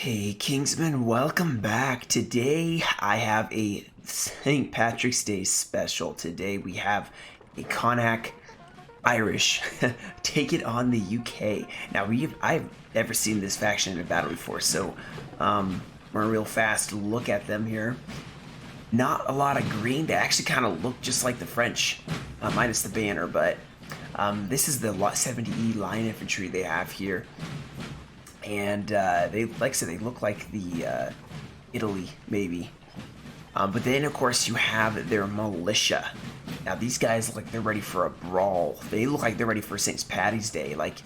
Hey Kingsman, welcome back. Today I have a St. Patrick's Day special. Today we have a Connacht Irish take it on the UK. Now I've never seen this faction in a battle before, so we're a real fast look at them here. Not a lot of green. They actually kind of look just like the French, minus the banner, but this is the 70E line infantry they have here. And they, like I said, they look like the Italy, maybe. But then, of course, you have their militia. Now, these guys look like they're ready for a brawl. They look like they're ready for St. Patty's Day. Like,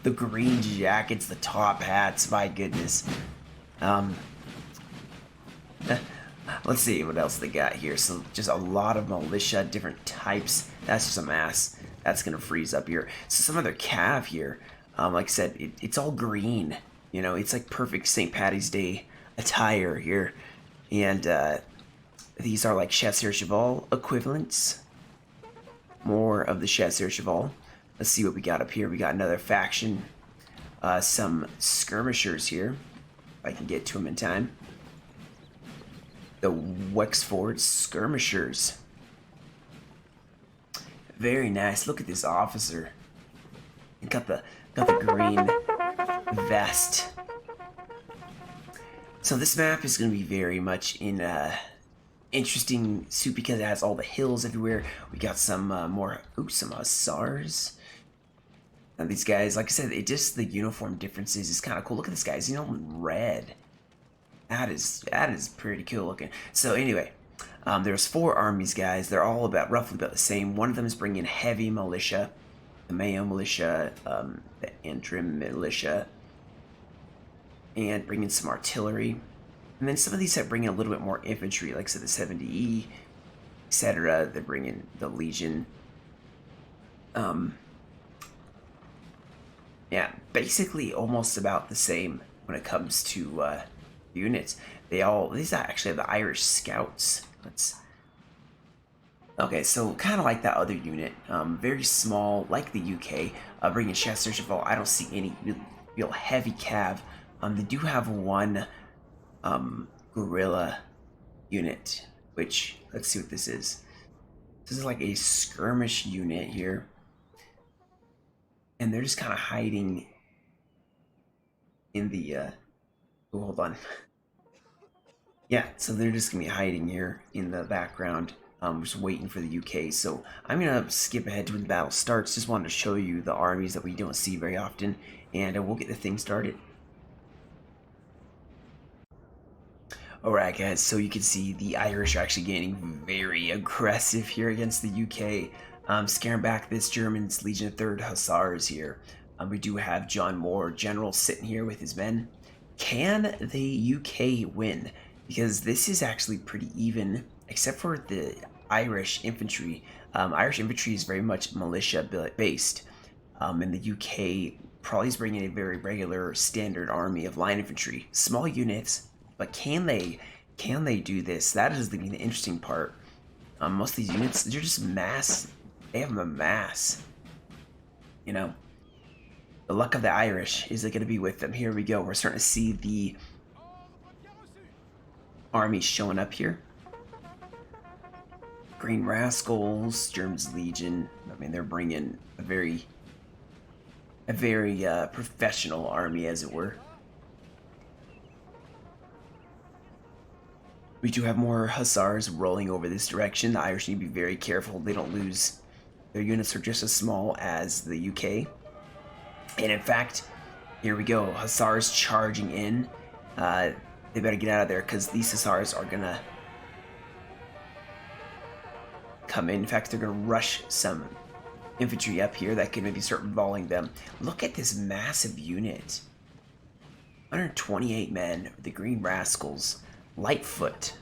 the green jackets, the top hats, my goodness. Let's see what else they got here. So, just a lot of militia, different types. That's just a mass. That's going to freeze up here. So, some of their cav here. Like I said, it's all green. You know, it's like perfect St. Patty's Day attire here. And these are like Chasseur Cheval equivalents. More of the Chasseur Cheval. Let's see what we got up here. We got another faction. Some skirmishers here. If I can get to them in time. The Wexford skirmishers. Very nice. Look at this officer. He got the green vest. So this map is going to be very much in interesting suit because it has all the hills everywhere. We got some some hussars. Now these guys, like I said, it just the uniform differences is kind of cool. Look at this guy's, in red. That is pretty cool looking. So anyway, there's 4 armies, guys. They're all roughly about the same. One of them is bringing heavy militia. The Mayo militia, the Antrim militia, and bring in some artillery. And then some of these have bring in a little bit more infantry, like so the 70E, etc. They bring in the Legion. Yeah, basically almost about the same when it comes to units. These actually have the Irish Scouts. Okay, so kind of like that other unit, very small, like the UK. Bringing Chasseur Cheval, I don't see any real heavy cav. They do have one guerrilla unit, which, let's see what this is. This is like a skirmish unit here. And they're just kind of hiding in the, oh, hold on. Yeah, so they're just going to be hiding here in the background. Just waiting for the UK, so I'm gonna skip ahead to when the battle starts. Just wanted to show you the armies that we don't see very often, and we'll get the thing started. Alright guys, so you can see the Irish are actually getting very aggressive here against the UK, scaring back this German's Legion of 3rd Hussars here. We do have John Moore, General, sitting here with his men. Can the UK win? Because this is actually pretty even, except for the Irish infantry. Irish infantry is very much militia based, and the UK probably is bringing a very regular standard army of line infantry, small units. But can they do this? That is the interesting part. Most of these units, they're just mass. They have them a mass. The luck of the Irish is it going to be with them? Here we go. We're starting to see the armies showing up here. Green Rascals, Germans Legion. I mean, they're bringing a very professional army, as it were. We do have more hussars rolling over this direction. The Irish need to be very careful they don't lose. Their units are just as small as the UK. And in fact, here we go. Hussars charging in. They better get out of there because these hussars are gonna come in. In fact, they're gonna rush some infantry up here that can maybe start volleying them. Look at this massive unit. 128 men, the Green Rascals, Lightfoot.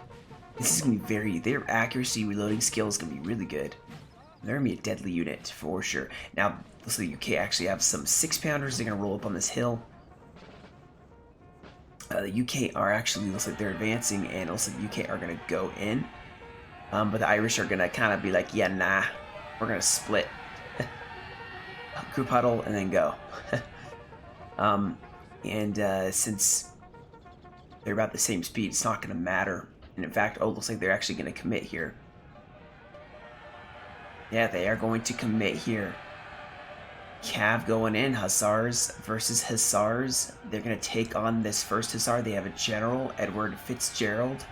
This is gonna be their accuracy reloading skill is gonna be really good. They're gonna be a deadly unit for sure. Now, looks like the UK actually have some 6-pounders. They're gonna roll up on this hill. The UK are actually, looks like they're advancing, and also the UK are gonna go in. But the Irish are gonna kind of be like, yeah, nah, we're gonna split. Group huddle and then go. Since they're about the same speed. It's not going to matter. And in fact, oh, looks like they're actually going to commit here. Yeah, they are going to commit here. Cav going in, Hussars versus Hussars. They're going to take on this first Hussar. They have a General, Edward Fitzgerald.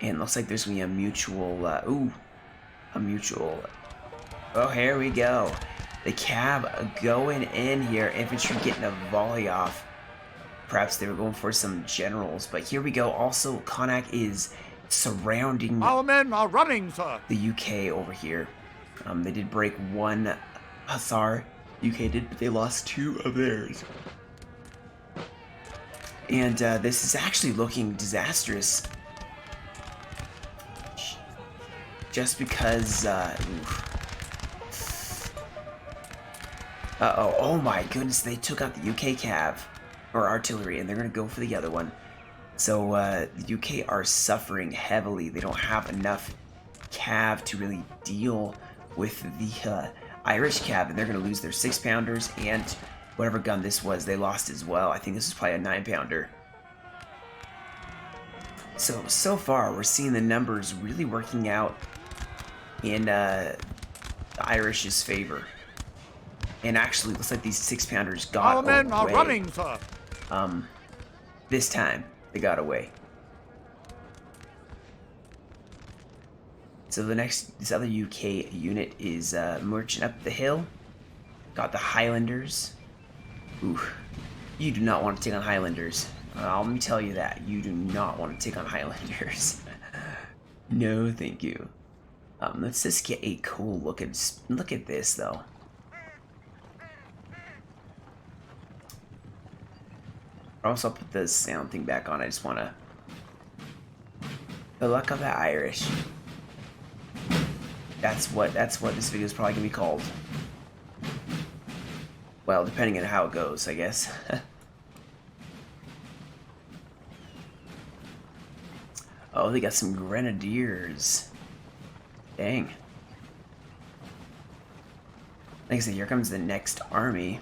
And it looks like there's going to be a mutual, a mutual. Oh, here we go. The Cav going in here. Infantry getting a volley off. Perhaps they were going for some generals, but here we go. Also, Connacht is surrounding. Our men are running, sir. The UK over here. They did break one Hussar. UK did, but they lost 2 of theirs. And this is actually looking disastrous. Just because, oh my goodness, they took out the UK Cav, or artillery, and they're going to go for the other one. So, the UK are suffering heavily. They don't have enough Cav to really deal with the Irish Cav, and they're going to lose their 6-pounders, and whatever gun this was, they lost as well. I think this is probably a 9-pounder. So far, we're seeing the numbers really working out in the Irish's favor. And actually, looks like these 6-pounders got away. Our men are running, sir. This time, they got away. So this other UK unit is marching up the hill. Got the Highlanders. Ooh, you do not want to take on Highlanders. Let me tell you that. You do not want to take on Highlanders. No, thank you. Let's just get a cool look at this, though. Also, I'll put the sound thing back on. I just want to... The luck of the Irish. That's what this video is probably going to be called. Well, depending on how it goes, I guess. Oh, they got some grenadiers. Dang. Like I said, here comes the next army.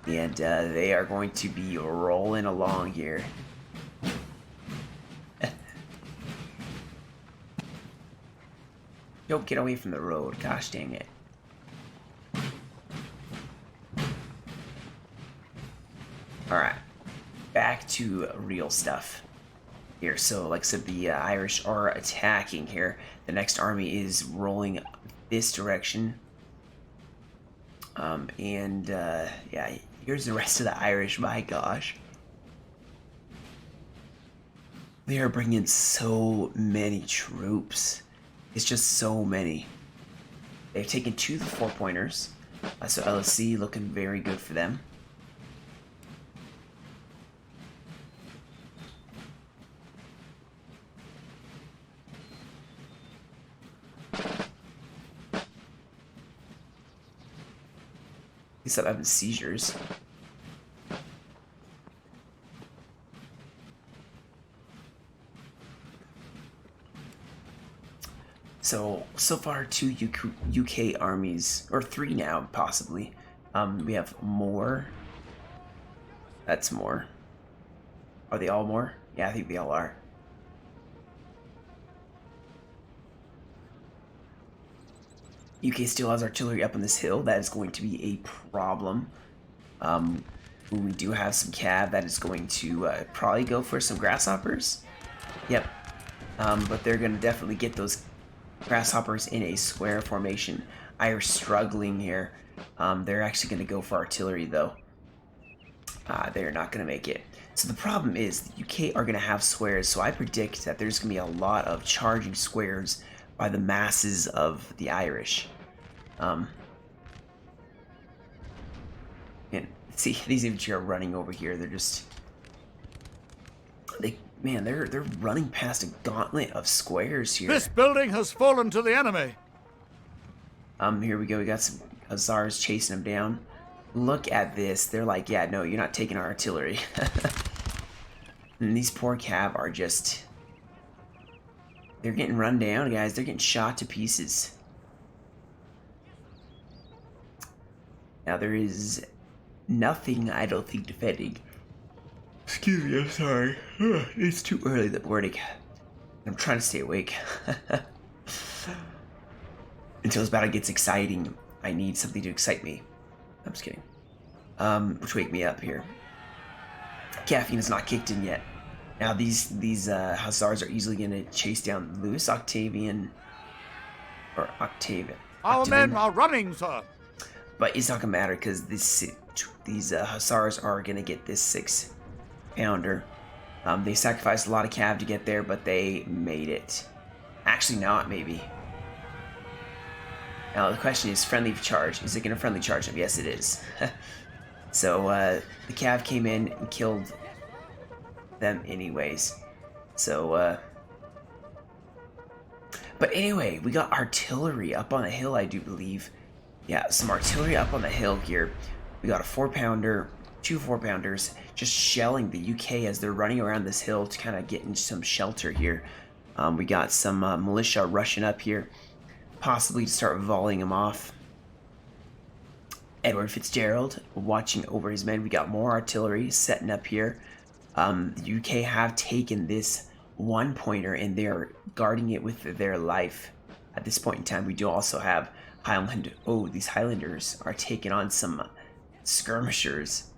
And they are going to be rolling along here. Don't get away from the road. Gosh dang it. Alright. Back to real stuff here. So, like I said, the Irish are attacking here. The next army is rolling this direction. Yeah, here's the rest of the Irish. My gosh. They are bringing so many troops. It's just so many. They've taken 2 4-pointers. So LSC looking very good for them. At least I'm having seizures. So far 2 UK armies, or 3 now, possibly. We have more. That's more. Are they all more? Yeah, I think they all are. UK still has artillery up on this hill. That is going to be a problem. We do have some cav that is going to probably go for some grasshoppers. Yep. But they're going to definitely get those grasshoppers in a square formation. Irish struggling here. They're actually going to go for artillery, though. They're not going to make it. So the problem is the UK are going to have squares, so I predict that there's going to be a lot of charging squares by the masses of the Irish. And see, these infantry are running over here. They're just... They're running past a gauntlet of squares here. This building has fallen to the enemy. Here we go. We got some Hussars chasing them down. Look at this. They're like, yeah, no, you're not taking our artillery. And these poor cav are just... They're getting run down, guys. They're getting shot to pieces. Now, there is nothing, I don't think, defending. Excuse me, I'm sorry. It's too early in the morning. I'm trying to stay awake. Until this battle gets exciting, I need something to excite me. I'm just kidding. Which wake me up here. Caffeine is not kicked in yet. Now these hussars are easily going to chase down Louis Octavian or Octavian. Our men are running, sir. But it's not gonna matter because these hussars are gonna get this 6-pounder. They sacrificed a lot of cav to get there, but they made it. Actually, not maybe. Now the question is, friendly charge. Is it gonna friendly charge them? Yes, it is. So the cav came in and killed them anyways. So but anyway, we got artillery up on the hill, I do believe. Yeah, some artillery up on the hill here. We got a 4-pounder, 2 4-pounders, just shelling the UK as they're running around this hill to kind of get into some shelter here. We got some militia rushing up here, possibly to start volleying them off. Edward Fitzgerald watching over his men. We got more artillery setting up here. The UK have taken this 1-pointer and they're guarding it with their life. At this point in time, we do also have Highland. Oh, these Highlanders are taking on some skirmishers.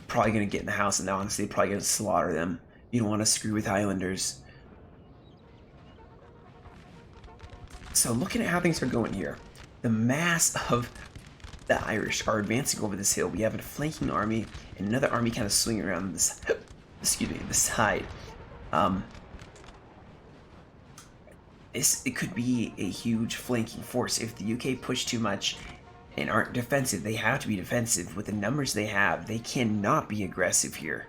Probably gonna get in the house and honestly probably gonna slaughter them. You don't want to screw with Highlanders. So looking at how things are going here, the mass of the Irish are advancing over this hill. We have a flanking army and another army kind of swinging around this, excuse me, the side. It could be a huge flanking force. If the UK push too much and aren't defensive, they have to be defensive. With the numbers they have, they cannot be aggressive here.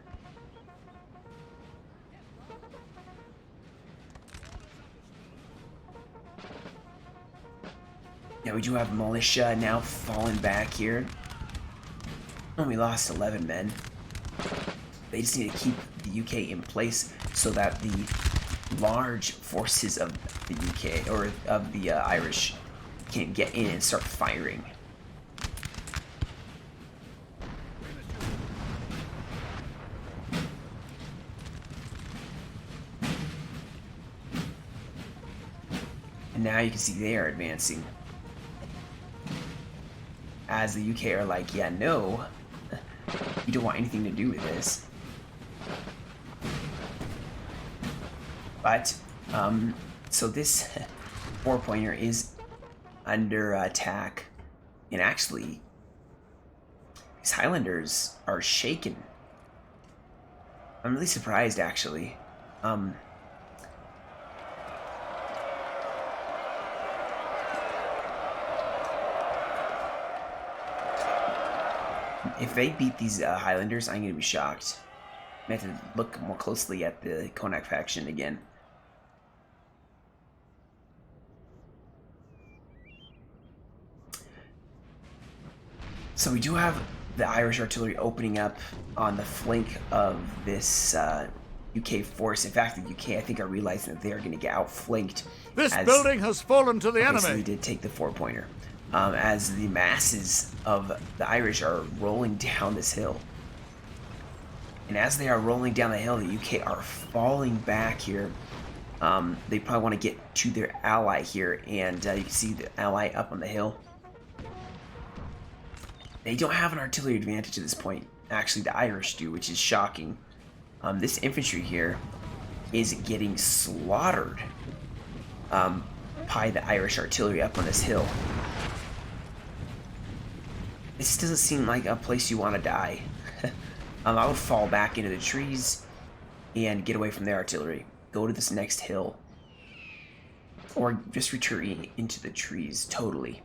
Now we do have militia now falling back here. And we lost 11 men. They just need to keep the UK in place so that the large forces of the UK, or of the Irish, can get in and start firing. And now you can see they are advancing. As the UK are like, yeah, no, you don't want anything to do with this. But, so this 4-pointer is under attack. And actually, these Highlanders are shaken. I'm really surprised, actually. If they beat these Highlanders, I'm going to be shocked. I have to look more closely at the Connacht faction again. So we do have the Irish artillery opening up on the flank of this UK force. In fact, the UK, I think, are realizing that they are going to get outflanked. This building has fallen to the enemy. So we did take the 4-pointer. As the masses of the Irish are rolling down this hill. And as they are rolling down the hill, the UK are falling back here. They probably want to get to their ally here, and you can see the ally up on the hill. They don't have an artillery advantage at this point. Actually, the Irish do, which is shocking. This infantry here is getting slaughtered by the Irish artillery up on this hill. This doesn't seem like a place you want to die. I would fall back into the trees and get away from their artillery. Go to this next hill. Or just retreat into the trees totally.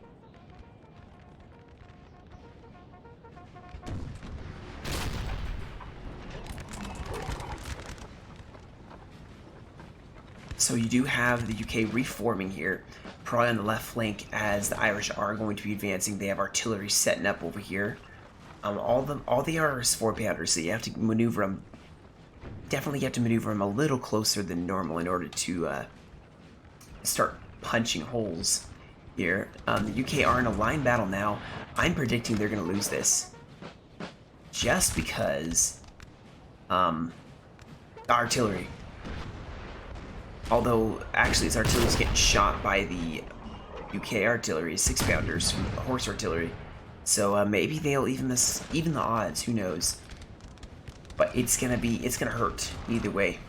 So you do have the UK reforming here, probably on the left flank, as the Irish are going to be advancing. They have artillery setting up over here. All they are is 4-pounders, so you have to maneuver them. Definitely have to maneuver them a little closer than normal in order to start punching holes here. The UK are in a line battle now. I'm predicting they're going to lose this. just because artillery. Although actually his artillery is getting shot by the UK artillery, 6-pounders from horse artillery. So maybe they'll even the odds, who knows. But it's gonna hurt either way.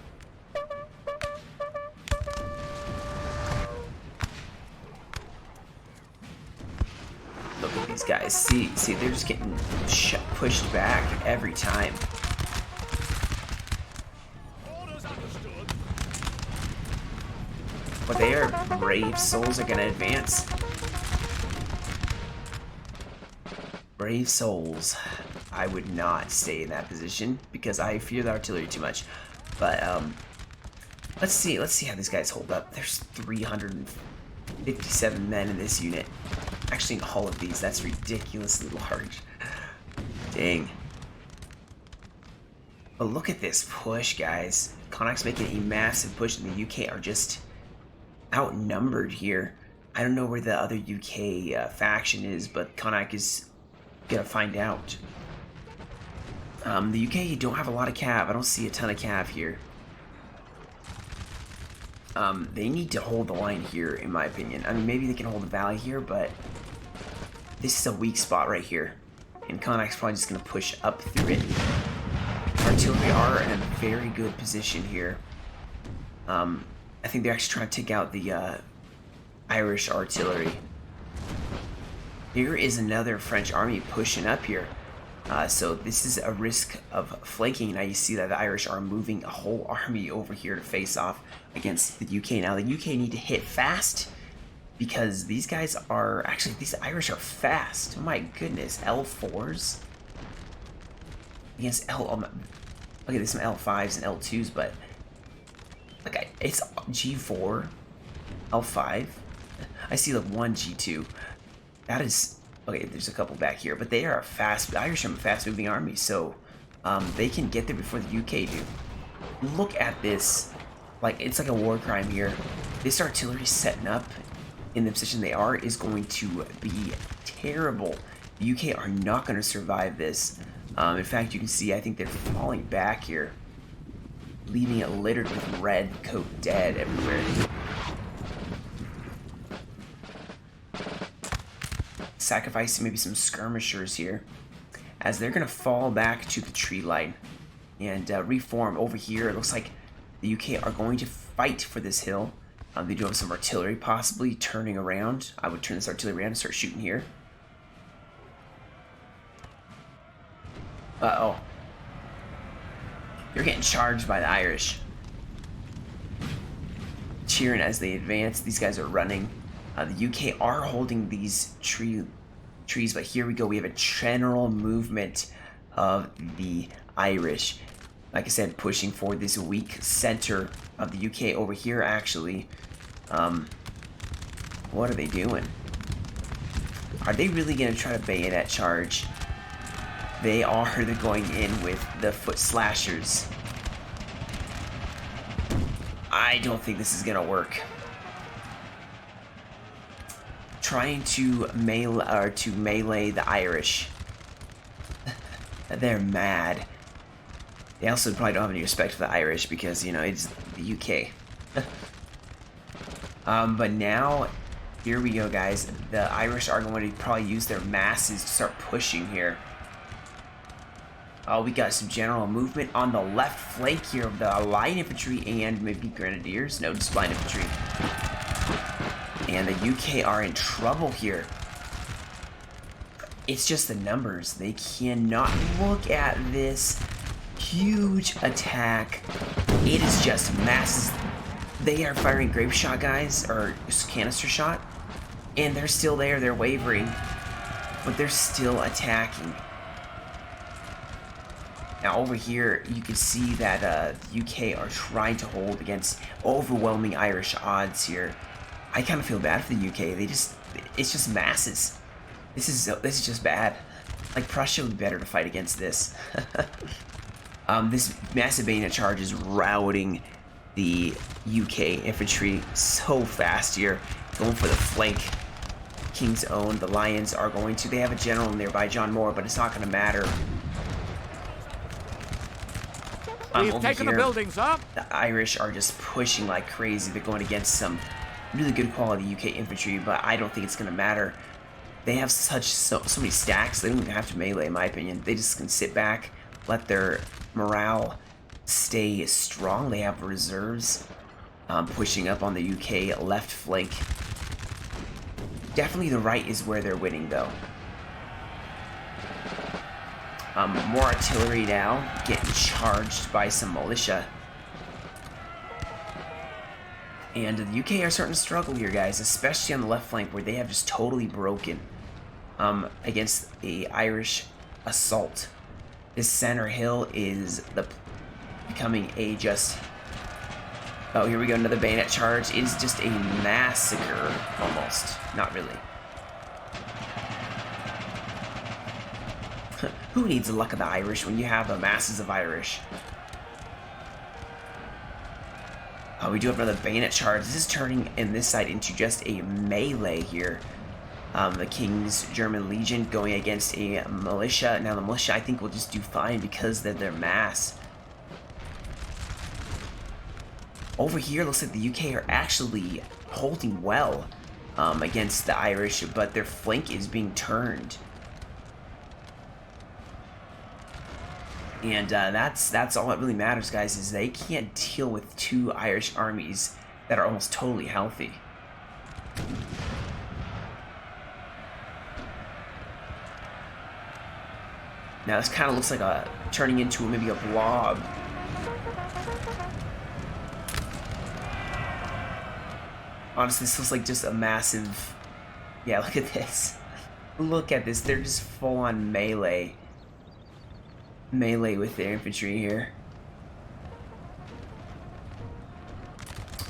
Look at these guys. See, they're just getting pushed back every time. But they are brave souls, are gonna advance. Brave souls. I would not stay in that position because I fear the artillery too much. But let's see how these guys hold up. There's 357 men in this unit. Actually, in all of these, that's ridiculously large. Dang. But look at this push, guys. Connacht's making a massive push, and the UK are just outnumbered here. I don't know where the other UK faction is, but Connacht is gonna find out. The UK don't have a lot of cav. I don't see a ton of cav here. They need to hold the line here, in my opinion. I mean, maybe they can hold the valley here, but this is a weak spot right here. And Connacht's probably just going to push up through it. Artillery are in a very good position here. I think they're actually trying to take out the Irish artillery. Here is another French army pushing up here. So this is a risk of flanking. Now you see that the Irish are moving a whole army over here to face off against the UK. Now the UK need to hit fast because these guys are actually, these Irish are fast. Oh my goodness, L4s against okay, there's some L5s and L2s, but like it's G4, L5. I see like one G2. That is. Okay, there's a couple back here, but they are the Irish are a fast-moving army, so they can get there before the UK do. Look at this. Like, it's like a war crime here. This artillery setting up in the position they are is going to be terrible. The UK are not going to survive this. In fact, you can see, I think they're falling back here, leaving it littered with red coat dead everywhere. Sacrificing maybe some skirmishers here, as they're gonna fall back to the tree line and reform over here. It looks like the UK are going to fight for this hill. They do have some artillery possibly turning around. I would turn this artillery around and start shooting here. Uh-oh. They're getting charged by the Irish. Cheering as they advance. These guys are running. The UK are holding these trees, but here we go. We have a general movement of the Irish. Like I said, pushing for this weak center of the UK over here, actually. What are they doing? Are they really going to try to bayonet charge? They are. They're going in with the foot slashers. I don't think this is going to work. Trying to melee the Irish. They're mad. They also probably don't have any respect for the Irish because, you know, it's the UK. But now, here we go, guys. The Irish are going to probably use their masses to start pushing here. Oh, we got some general movement on the left flank here of the light infantry and maybe grenadiers. No, just light infantry. And the UK are in trouble here. It's just the numbers. They cannot look at this huge attack. It is just masses. They are firing grape shot, guys, or canister shot, and they're still there. They're wavering, but they're still attacking. Now over here, you can see that the UK are trying to hold against overwhelming Irish odds here. I kind of feel bad for the UK. It's just masses. This is just bad. Like, Prussia would be better to fight against this. This massive bayonet charge is routing the UK infantry so fast here, going for the flank. King's Own, the Lions are going to. They have a general nearby, John Moore, but it's not going to matter. We've Over taken a here, building, sir. the Irish are just pushing like crazy. They're going against some really good quality UK infantry, but I don't think it's going to matter. They have so many stacks, they don't even have to melee, in my opinion. They just can sit back, let their morale stay strong. They have reserves pushing up on the UK left flank. Definitely the right is where they're winning, though. More artillery now, getting charged by some militia. And the UK are starting to struggle here, guys, especially on the left flank, where they have just totally broken against the Irish assault. This center hill is becoming a just... Oh, here we go, another bayonet charge. It is just a massacre, almost. Not really. Who needs the luck of the Irish when you have the masses of Irish? Oh, we do have another bayonet charge. This is turning in this side into just a melee here. The King's German Legion going against a militia. Now the militia I think will just do fine because of their mass. Over here looks like the UK are actually holding well against the Irish, but their flank is being turned. And that's all that really matters, guys, is they can't deal with two Irish armies that are almost totally healthy. Now this kind of looks like turning into maybe a blob. Honestly, this looks like just a massive... Yeah, look at this. Look at this. They're just full-on melee with their infantry here.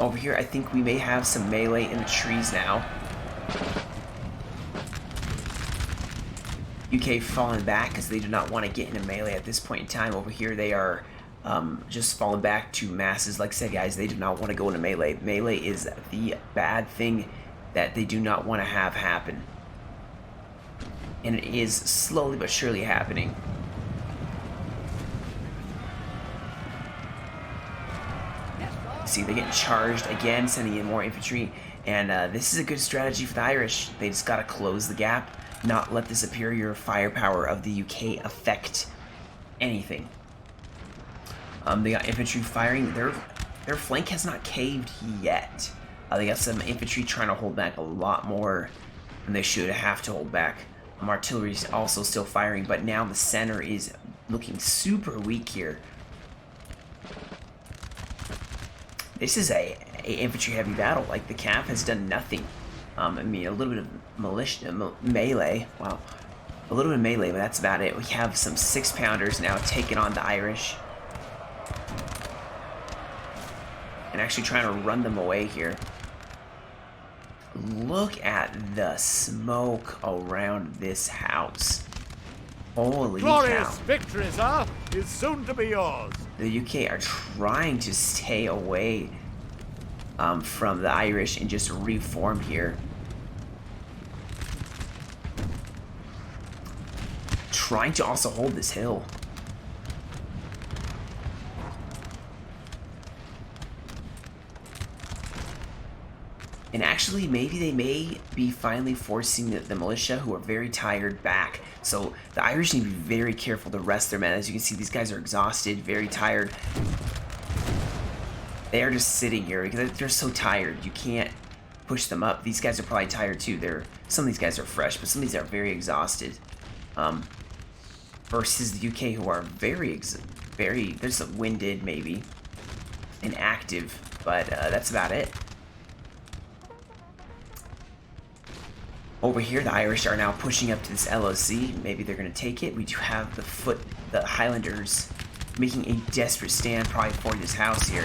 Over here, I think we may have some melee in the trees now. UK falling back because they do not want to get into melee at this point in time. Over here, they are just falling back to masses. Like I said, guys, they do not want to go into melee. Melee is the bad thing that they do not want to have happen. And it is slowly but surely happening. See, they're getting charged again, sending in more infantry, and this is a good strategy for the Irish. They just gotta close the gap, not let the superior firepower of the UK affect anything. They got infantry firing. Their flank has not caved yet. They got some infantry trying to hold back a lot more than they should have to hold back. Artillery is also still firing, but now the center is looking super weak here. This is a infantry heavy battle. Like, the Cav has done nothing. I mean, a little bit of melee. Wow. A little bit of melee, but that's about it. We have some 6-pounders now taking on the Irish. And actually trying to run them away here. Look at the smoke around this house. Holy cow. Glorious victory, sir, is soon to be yours. The UK are trying to stay away from the Irish and just reform here. Trying to also hold this hill. And actually, maybe they may be finally forcing the militia, who are very tired, back. So the Irish need to be very careful to rest their men. As you can see, these guys are exhausted, very tired. They are just sitting here because they're so tired. You can't push them up. These guys are probably tired too. Some of these guys are fresh, but some of these are very exhausted. Versus the UK, who are very, they're just winded maybe, and active, but that's about it. Over here, the Irish are now pushing up to this LOC. Maybe they're going to take it. We do have the Highlanders making a desperate stand probably for this house here.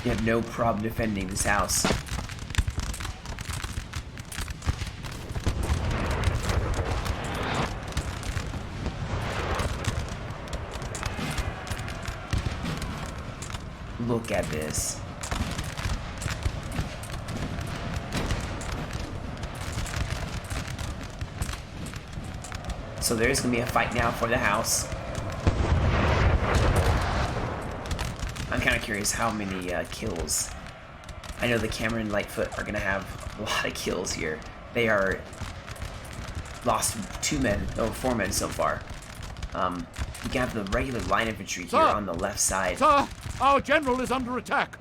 You have no problem defending this house. Look at this. So there is going to be a fight now for the house. I'm kind of curious how many kills. I know the Cameron Lightfoot are going to have a lot of kills here. They are lost 4 men so far. We have the regular line infantry here on the left side. Sir, our general is under attack.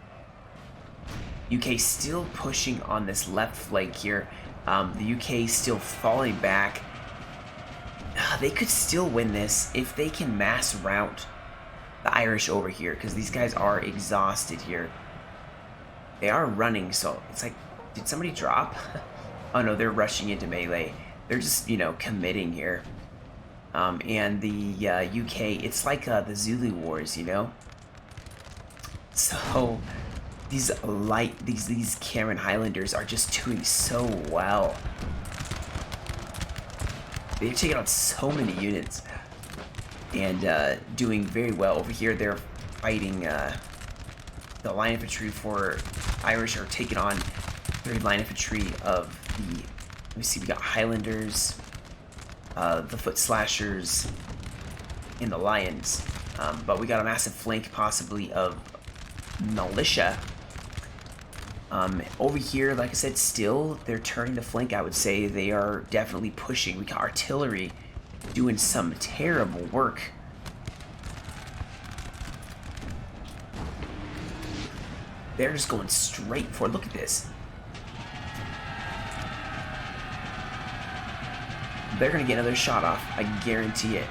UK still pushing on this left flank here. The UK still falling back. They could still win this if they can mass rout the Irish over here, because these guys are exhausted here. They are running, so it's like, did somebody drop? Oh no, they're rushing into melee. They're just, you know, committing here. And the UK, it's like the Zulu Wars, you know? So these Cameron Highlanders are just doing so well. They've taken on so many units and doing very well. Over here, they're fighting the line infantry for Irish are taking on the line infantry of the. Let me see. We got Highlanders, the Foot Slashers, and the Lions. But we got a massive flank, possibly of militia. Over here, like I said, still they're turning the flank. I would say they are definitely pushing. We got artillery doing some terrible work. They're just going straight for it. Look at this. They're gonna get another shot off. I guarantee it.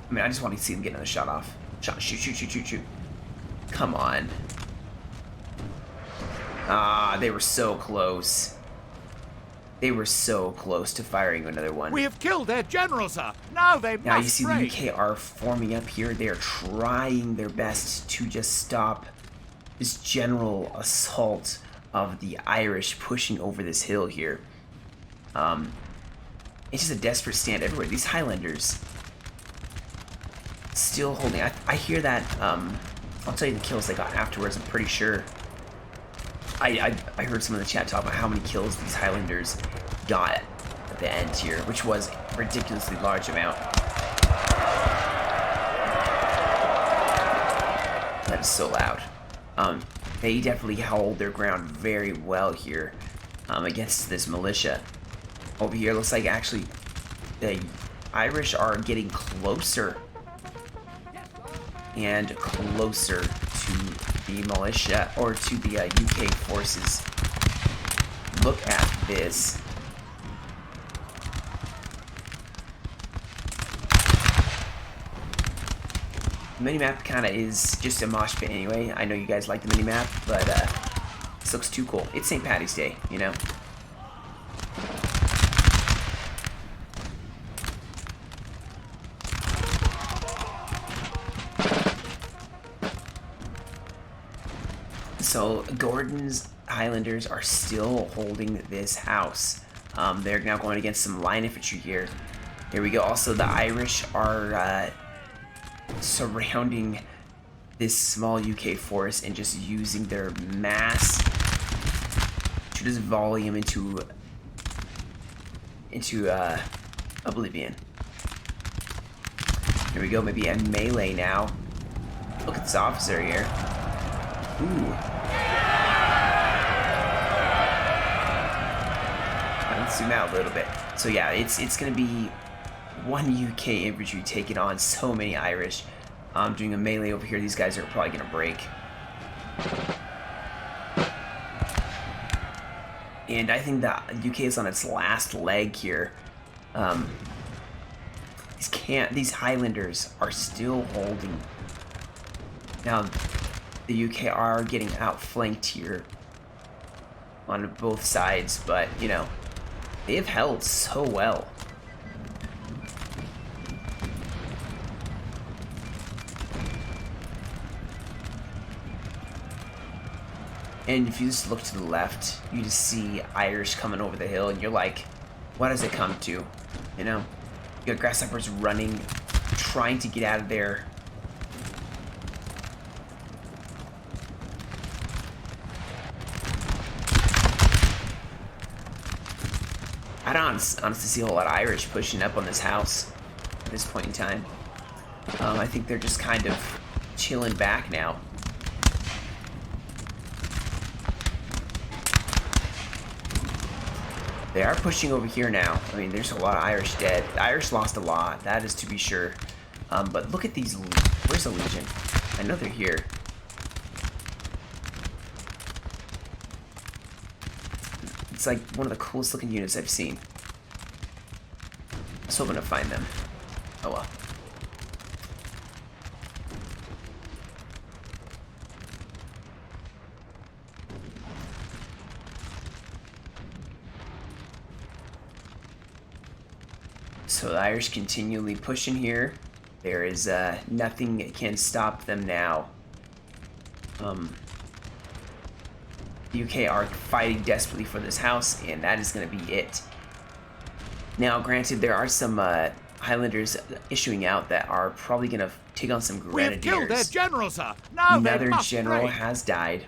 I mean, I just want to see them get another shot off. Shot, shoot, shoot, shoot, shoot, shoot. Come on. Ah, they were so close. They were so close to firing another one. We have killed their general, sir. Now they must Now you see break. the UK are forming up here. They are trying their best to just stop this general assault of the Irish pushing over this hill here. It's just a desperate stand everywhere. These Highlanders still holding. I hear that. I'll tell you the kills they got afterwards. I'm pretty sure. I heard some of the chat talk about how many kills these Highlanders got at the end here, which was a ridiculously large amount. That is so loud. They definitely hold their ground very well here against this militia. Over here, looks like actually the Irish are getting closer and closer to the militia, or to the UK forces. Look at this. The minimap kind of is just a mosh pit anyway. I know you guys like the minimap, but this looks too cool. It's St. Paddy's Day, you know? So Gordon's Highlanders are still holding this house. They're now going against some line infantry here. Here we go. Also, the Irish are surrounding this small UK force and just using their mass to just volley them into oblivion. Here we go. Maybe a melee now. Look at this officer here. Ooh. Let's zoom out a little bit. So yeah, it's gonna be one UK infantry taking on so many Irish. Doing a melee over here. These guys are probably gonna break. And I think that UK is on its last leg here. These Highlanders are still holding. Now, the UK are getting outflanked here on both sides, but, you know, they have held so well. And if you just look to the left, you just see Irish coming over the hill, and you're like, what does it come to? You know? You got grasshoppers running, trying to get out of there. I don't honestly see a whole lot of Irish pushing up on this house at this point in time. I think they're just kind of chilling back now. They are pushing over here now. I mean, there's a lot of Irish dead. The Irish lost a lot, that is to be sure. But look at these. Where's the Legion? I know they're here. It's like one of the coolest looking units I've seen. I was hoping to find them. Oh well. So the Irish continually pushing here. There is nothing that can stop them now. The UK are fighting desperately for this house, and that is going to be it. Now, granted, there are some Highlanders issuing out that are probably going to take on some We have killed their Grenadiers. general, sir. Now they Another must general break. has died.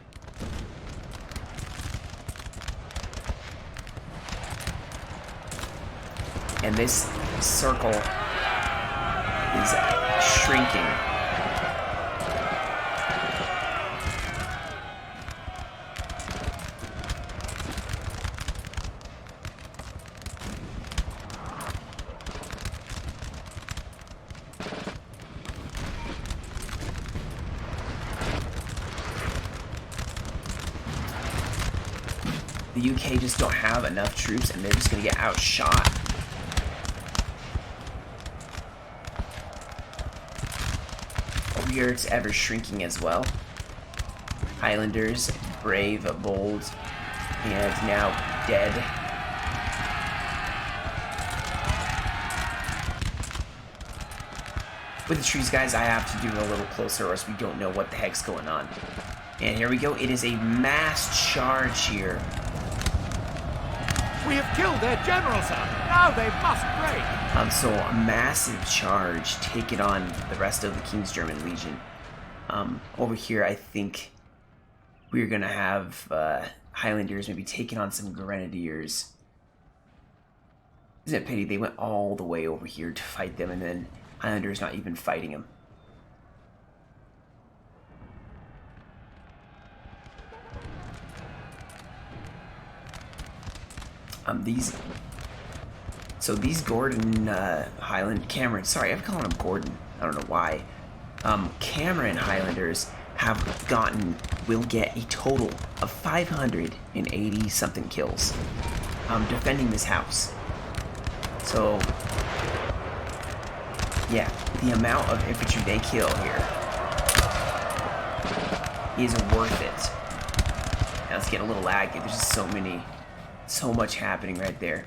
And this circle is shrinking. The UK just don't have enough troops, and they're just gonna get outshot. Over here, it's ever shrinking as well. Highlanders, brave, bold, and now dead. With the trees, guys, I have to do a little closer, or else we don't know what the heck's going on. And here we go. It is a mass charge here. We have killed their general, sir. Now they must break. So a massive charge taking on the rest of the King's German Legion. Over here, I think we're gonna have Highlanders maybe taking on some Grenadiers. Isn't it a pity they went all the way over here to fight them, and then Highlanders not even fighting them? These Gordon Highland Cameron, sorry, I've called him Gordon, I don't know why. Cameron Highlanders will get a total of 580 something kills defending this house. So yeah, the amount of infantry they kill here is worth it. Now it's getting a little laggy. There's just so much happening right there.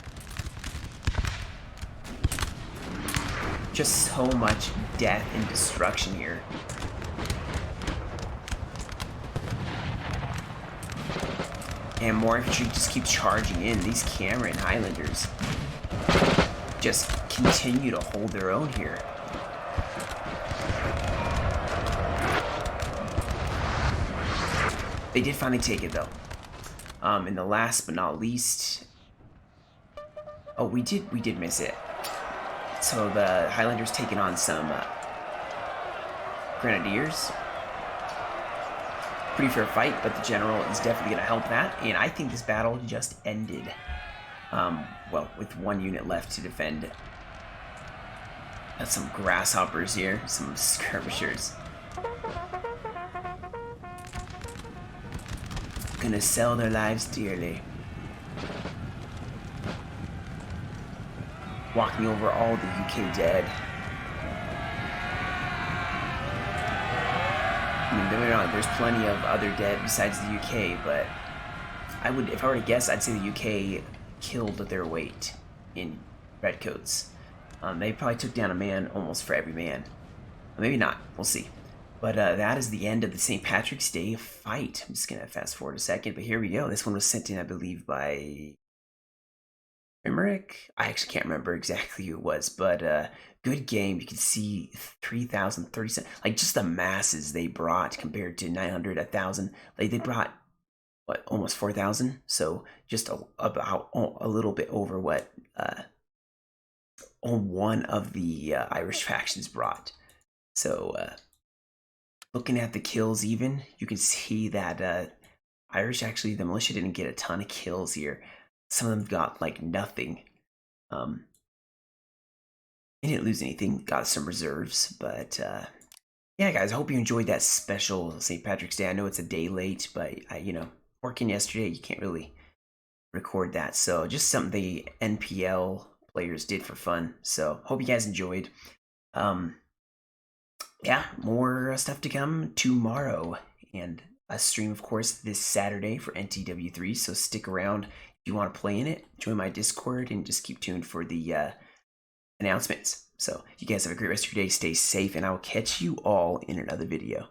Just so much death and destruction here. And more infantry just keep charging in. These Cameron Highlanders just continue to hold their own here. They did finally take it though. And the last but not least, oh, we did miss it. So the Highlanders taking on some Grenadiers. Pretty fair fight, but the general is definitely going to help that. And I think this battle just ended. Well, with one unit left to defend. Got some grasshoppers here, some skirmishers. Gonna sell their lives dearly. Walking over all the UK dead. I mean, don't get me wrong, there's plenty of other dead besides the UK, but if I were to guess, I'd say the UK killed their weight in redcoats. They probably took down a man almost for every man. Maybe not, we'll see. But that is the end of the St. Patrick's Day fight. I'm just gonna fast forward a second, but here we go. This one was sent in, I believe, by Limerick. I actually can't remember exactly who it was, but good game. You can see 3,037, like just the masses they brought compared to 900, 1,000. Like they brought what, almost 4,000. So just about a little bit over what one of the Irish factions brought. So looking at the kills, even you can see that Irish, actually the militia didn't get a ton of kills here. Some of them got like nothing. They didn't lose anything. Got some reserves, but yeah, guys, I hope you enjoyed that special St. Patrick's Day. I know it's a day late, but working yesterday, you can't really record that. So just something the NPL players did for fun. So hope you guys enjoyed. Yeah, more stuff to come tomorrow, and a stream, of course, this Saturday for NTW3. So stick around if you want to play in it. Join my Discord and just keep tuned for the announcements. So you guys have a great rest of your day. Stay safe, and I will catch you all in another video.